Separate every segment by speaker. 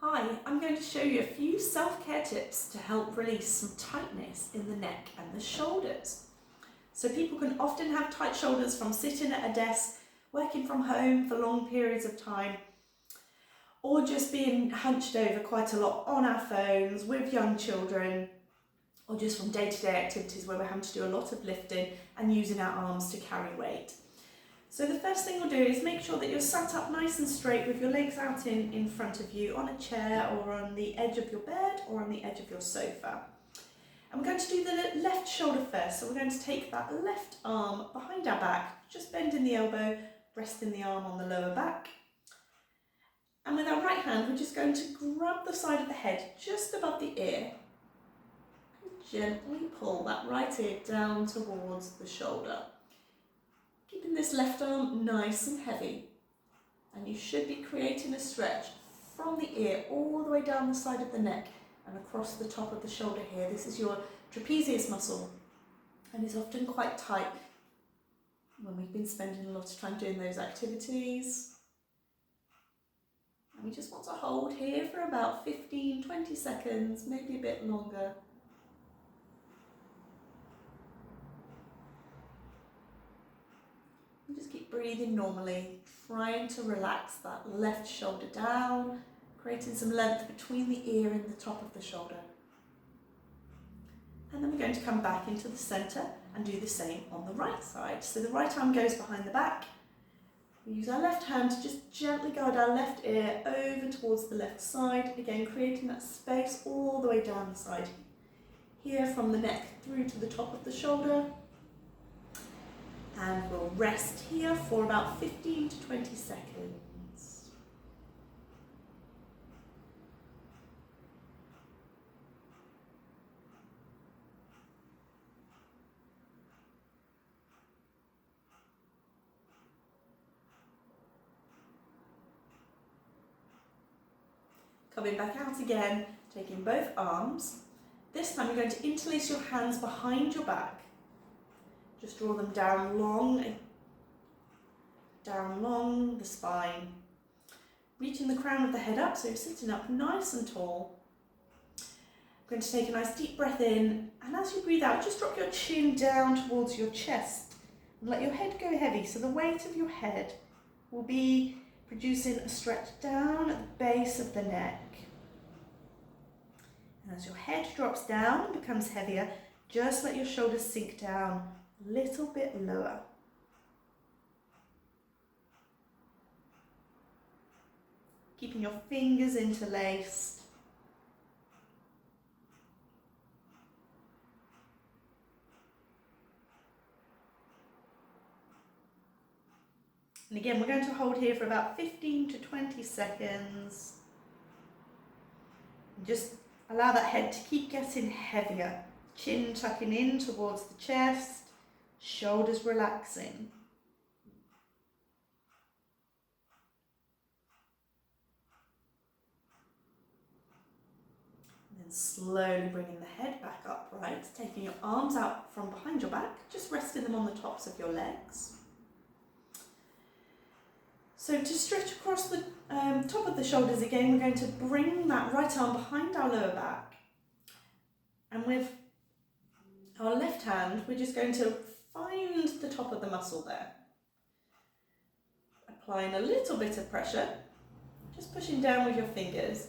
Speaker 1: Hi, I'm going to show you a few self-care tips to help release some tightness in the neck and the shoulders. So people can often have tight shoulders from sitting at a desk, working from home for long periods of time, or just being hunched over quite a lot on our phones with young children, or just from day-to-day activities where we're having to do a lot of lifting and using our arms to carry weight. So the first thing we'll do is make sure that you're sat up nice and straight with your legs out in front of you on a chair or on the edge of your bed or on the edge of your sofa. And we're going to do the left shoulder first. So we're going to take that left arm behind our back, just bending the elbow, resting the arm on the lower back. And with our right hand, we're just going to grab the side of the head just above the ear and gently pull that right ear down towards the shoulder. Keeping this left arm nice and heavy, and you should be creating a stretch from the ear all the way down the side of the neck and across the top of the shoulder here. This is your trapezius muscle and is often quite tight when we've been spending a lot of time doing those activities. And we just want to hold here for about 15-20 seconds, maybe a bit longer. Just keep breathing normally, trying to relax that left shoulder down, creating some length between the ear and the top of the shoulder. And then we're going to come back into the centre and do the same on the right side. So the right arm goes behind the back. We use our left hand to just gently guide our left ear over towards the left side, again creating that space all the way down the side. Here from the neck through to the top of the shoulder. And we'll rest here for about 15 to 20 seconds. Coming back out again, taking both arms. This time you're going to interlace your hands behind your back. Just draw them down long the spine. Reaching the crown of the head up, so you're sitting up nice and tall. I'm going to take a nice deep breath in, and as you breathe out, just drop your chin down towards your chest and let your head go heavy. So the weight of your head will be producing a stretch down at the base of the neck. And as your head drops down and becomes heavier, just let your shoulders sink down a little bit lower. Keeping your fingers interlaced. And again, we're going to hold here for about 15 to 20 seconds. And just allow that head to keep getting heavier. Chin tucking in towards the chest. Shoulders relaxing. And then slowly bringing the head back upright, taking your arms out from behind your back, just resting them on the tops of your legs. So to stretch across the top of the shoulders again, we're going to bring that right arm behind our lower back. And with our left hand, we're just going to find the top of the muscle there. Applying a little bit of pressure, just pushing down with your fingers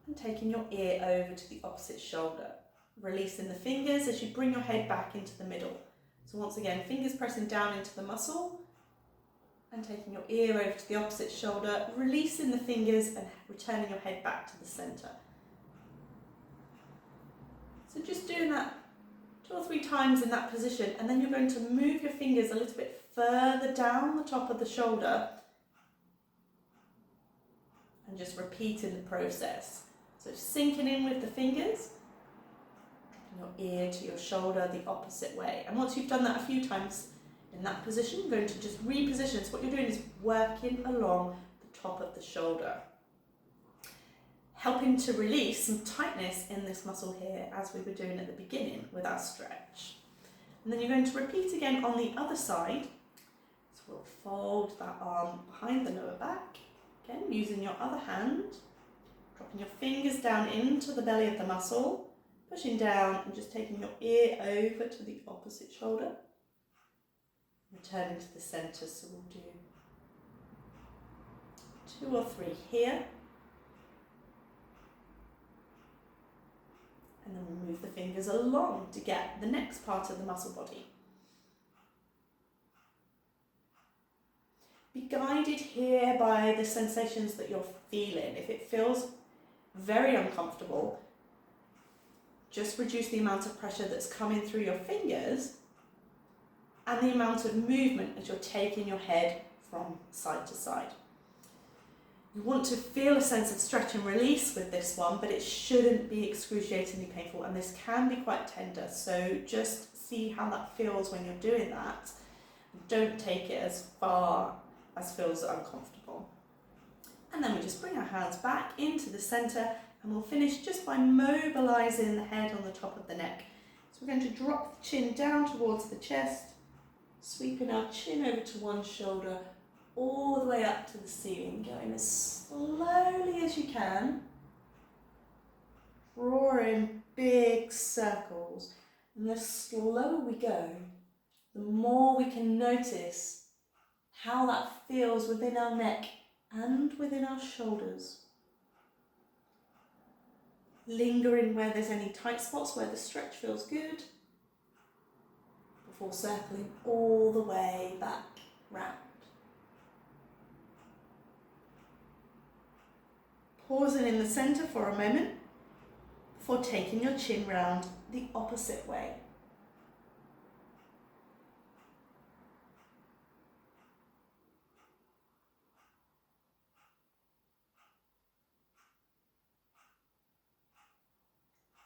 Speaker 1: and taking your ear over to the opposite shoulder. Releasing the fingers as you bring your head back into the middle. So once again, fingers pressing down into the muscle and taking your ear over to the opposite shoulder, releasing the fingers and returning your head back to the centre. So just doing that 2 or 3 times in that position, and then you're going to move your fingers a little bit further down the top of the shoulder and just repeating the process. So sinking in with the fingers, your ear to your shoulder the opposite way. And once you've done that a few times in that position, you're going to just reposition. So what you're doing is working along the top of the shoulder, helping to release some tightness in this muscle here as we were doing at the beginning with our stretch. And then you're going to repeat again on the other side. So we'll fold that arm behind the lower back, again using your other hand Dropping your fingers down into the belly of the muscle, pushing down and just taking your ear over to the opposite shoulder. Returning to the centre, so we'll do 2 or 3 here. And then we'll move the fingers along to get the next part of the muscle body. Be guided here by the sensations that you're feeling. If it feels very uncomfortable, just reduce the amount of pressure that's coming through your fingers and the amount of movement as you're taking your head from side to side. You want to feel a sense of stretch and release with this one, but it shouldn't be excruciatingly painful, and this can be quite tender, so just see how that feels when you're doing that. Don't take it as far as feels uncomfortable. And then we just bring our hands back into the centre, and we'll finish just by mobilising the head on the top of the neck. So we're going to drop the chin down towards the chest, sweeping our chin over to one shoulder, all the way up to the ceiling, going as slowly as you can, drawing big circles. And the slower we go, the more we can notice how that feels within our neck and within our shoulders. Lingering where there's any tight spots where the stretch feels good, before circling all the way back round. Pausing in the centre for a moment before taking your chin round the opposite way.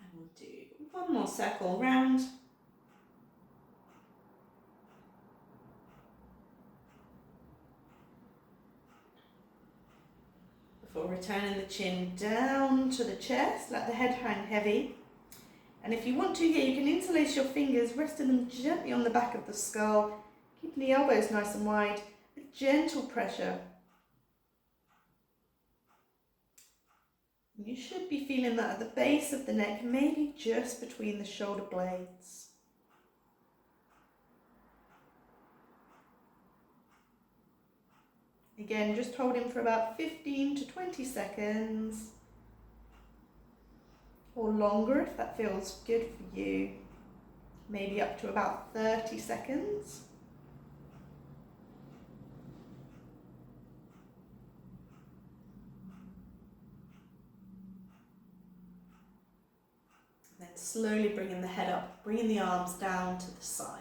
Speaker 1: And we'll do one more circle round. Before returning the chin down to the chest, let the head hang heavy. And if you want to here, you can interlace your fingers, resting them gently on the back of the skull, keeping the elbows nice and wide, with gentle pressure. You should be feeling that at the base of the neck, maybe just between the shoulder blades. Again, just hold him for about 15 to 20 seconds, or longer if that feels good for you, maybe up to about 30 seconds. Then slowly bringing the head up, bringing the arms down to the side.